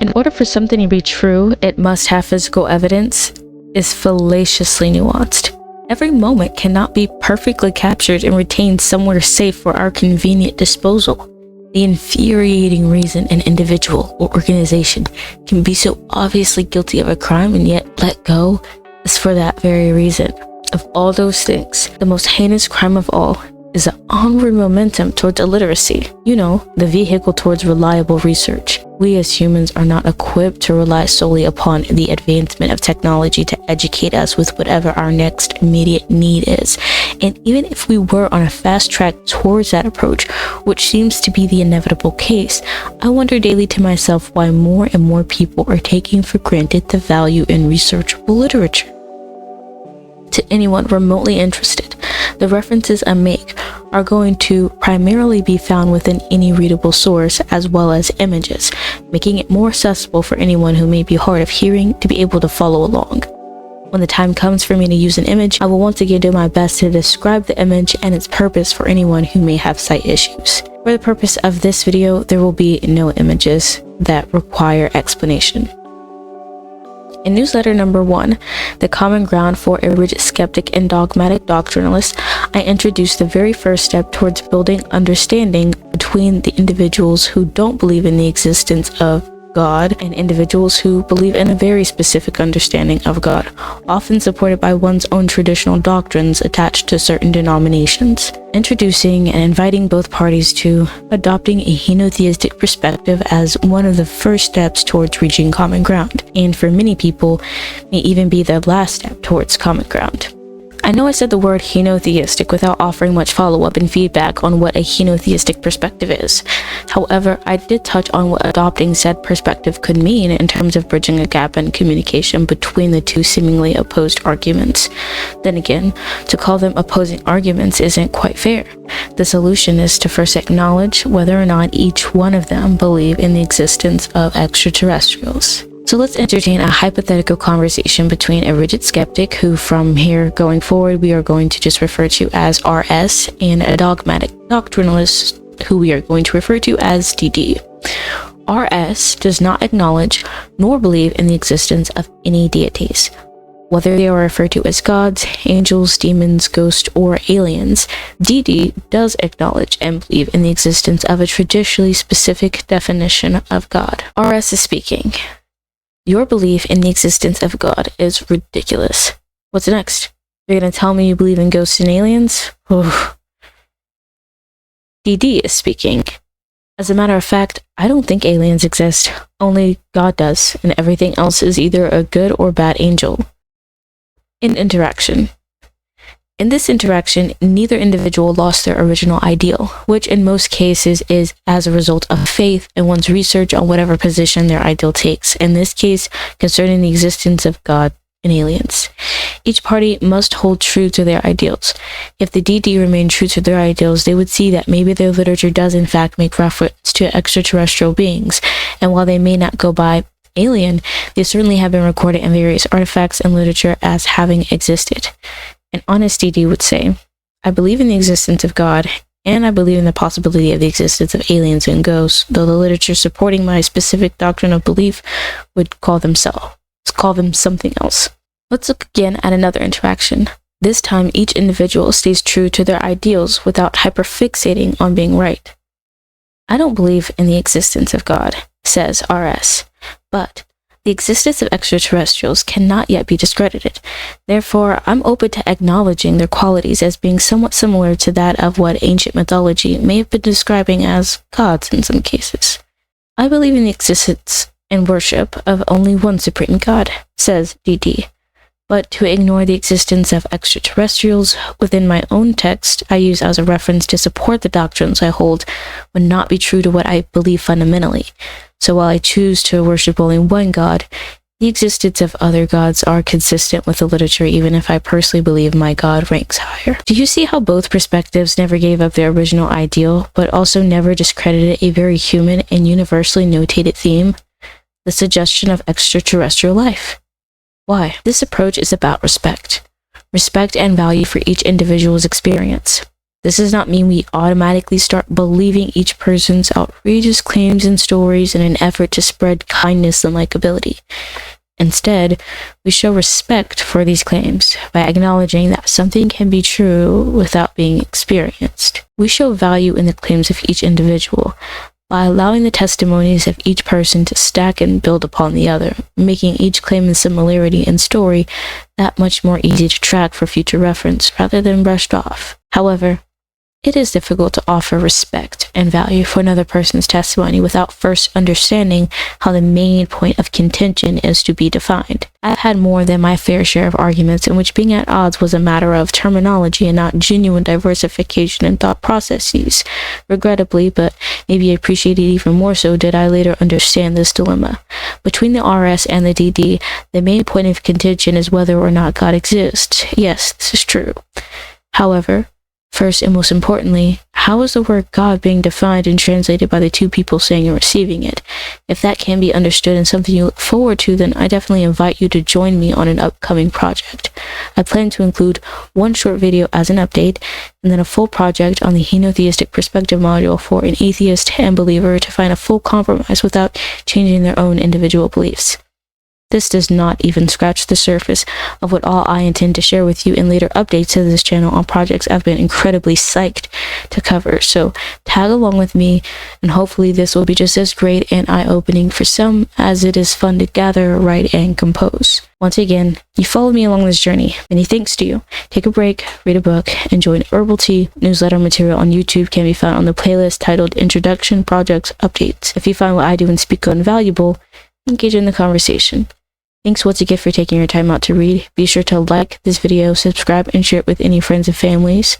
In order for something to be true, it must have physical evidence is fallaciously nuanced. Every moment cannot be perfectly captured and retained somewhere safe for our convenient disposal. The infuriating reason an individual or organization can be so obviously guilty of a crime and yet let go is for that very reason. Of all those things, the most heinous crime of all is the onward momentum towards illiteracy. You know, the vehicle towards reliable research. We as humans are not equipped to rely solely upon the advancement of technology to educate us with whatever our next immediate need is. And even if we were on a fast track towards that approach, which seems to be the inevitable case, I wonder daily to myself why more and more people are taking for granted the value in researchable literature. To anyone remotely interested, the references I make are going to primarily be found within any readable source as well as images, making it more accessible for anyone who may be hard of hearing to be able to follow along. When the time comes for me to use an image, I will once again do my best to describe the image and its purpose for anyone who may have sight issues. For the purpose of this video, there will be no images that require explanation. In newsletter number 1, The Common Ground for a Rigid Skeptic and Dogmatic Doctrinalist, I introduced the very first step towards building understanding between the individuals who don't believe in the existence of God and individuals who believe in a very specific understanding of God, often supported by one's own traditional doctrines attached to certain denominations, introducing and inviting both parties to adopting a henotheistic perspective as one of the first steps towards reaching common ground, and for many people may even be the last step towards common ground. I know I said the word henotheistic without offering much follow-up and feedback on what a henotheistic perspective is. However, I did touch on what adopting said perspective could mean in terms of bridging a gap in communication between the two seemingly opposed arguments. Then again, to call them opposing arguments isn't quite fair. The solution is to first acknowledge whether or not each one of them believe in the existence of extraterrestrials. So let's entertain a hypothetical conversation between a rigid skeptic, who from here going forward we are going to just refer to as RS, and a dogmatic doctrinalist, who we are going to refer to as DD. RS does not acknowledge nor believe in the existence of any deities. Whether they are referred to as gods, angels, demons, ghosts, or aliens, DD does acknowledge and believe in the existence of a traditionally specific definition of God. RS is speaking. Your belief in the existence of God is ridiculous. What's next? You're gonna tell me you believe in ghosts and aliens? Oof. DD is speaking. As a matter of fact, I don't think aliens exist. Only God does, and everything else is either a good or bad angel. In interaction. In this interaction, neither individual lost their original ideal, which in most cases is as a result of faith in one's research on whatever position their ideal takes, in this case concerning the existence of God and aliens. Each party must hold true to their ideals. If the DD remained true to their ideals, they would see that maybe their literature does in fact make reference to extraterrestrial beings, and while they may not go by alien, they certainly have been recorded in various artifacts and literature as having existed. An honest DD would say, I believe in the existence of God, and I believe in the possibility of the existence of aliens and ghosts, though the literature supporting my specific doctrine of belief would call them something else. Let's look again at another interaction. This time, each individual stays true to their ideals without hyperfixating on being right. I don't believe in the existence of God, says RS, but the existence of extraterrestrials cannot yet be discredited. Therefore, I'm open to acknowledging their qualities as being somewhat similar to that of what ancient mythology may have been describing as gods in some cases. I believe in the existence and worship of only one supreme God, says DD. But to ignore the existence of extraterrestrials within my own text I use as a reference to support the doctrines I hold would not be true to what I believe fundamentally. So while I choose to worship only one God, the existence of other gods are consistent with the literature, even if I personally believe my God ranks higher. Do you see how both perspectives never gave up their original ideal, but also never discredited a very human and universally notated theme? The suggestion of extraterrestrial life. Why? This approach is about respect. Respect and value for each individual's experience. This does not mean we automatically start believing each person's outrageous claims and stories in an effort to spread kindness and likability. Instead, we show respect for these claims by acknowledging that something can be true without being experienced. We show value in the claims of each individual by allowing the testimonies of each person to stack and build upon the other, making each claim and similarity and story that much more easy to track for future reference rather than brushed off. However, it is difficult to offer respect and value for another person's testimony without first understanding how the main point of contention is to be defined. I've had more than my fair share of arguments in which being at odds was a matter of terminology and not genuine diversification in thought processes. Regrettably, but maybe appreciated even more so, did I later understand this dilemma. Between the RS and the DD, the main point of contention is whether or not God exists. Yes, this is true. However, first and most importantly, how is the word God being defined and translated by the two people saying and receiving it? If that can be understood and something you look forward to, then I definitely invite you to join me on an upcoming project. I plan to include one short video as an update, and then a full project on the Henotheistic perspective module for an atheist and believer to find a full compromise without changing their own individual beliefs. This does not even scratch the surface of what all I intend to share with you in later updates to this channel on projects I've been incredibly psyched to cover. So tag along with me, and hopefully this will be just as great and eye-opening for some as it is fun to gather, write, and compose. Once again, you followed me along this journey. Many thanks to you. Take a break, read a book, and join Herbal Tea. Newsletter material on YouTube can be found on the playlist titled Introduction Projects Updates. If you find what I do and speak invaluable, engage in the conversation. Thanks once again for taking your time out to read. Be sure to like this video, subscribe, and share it with any friends and families.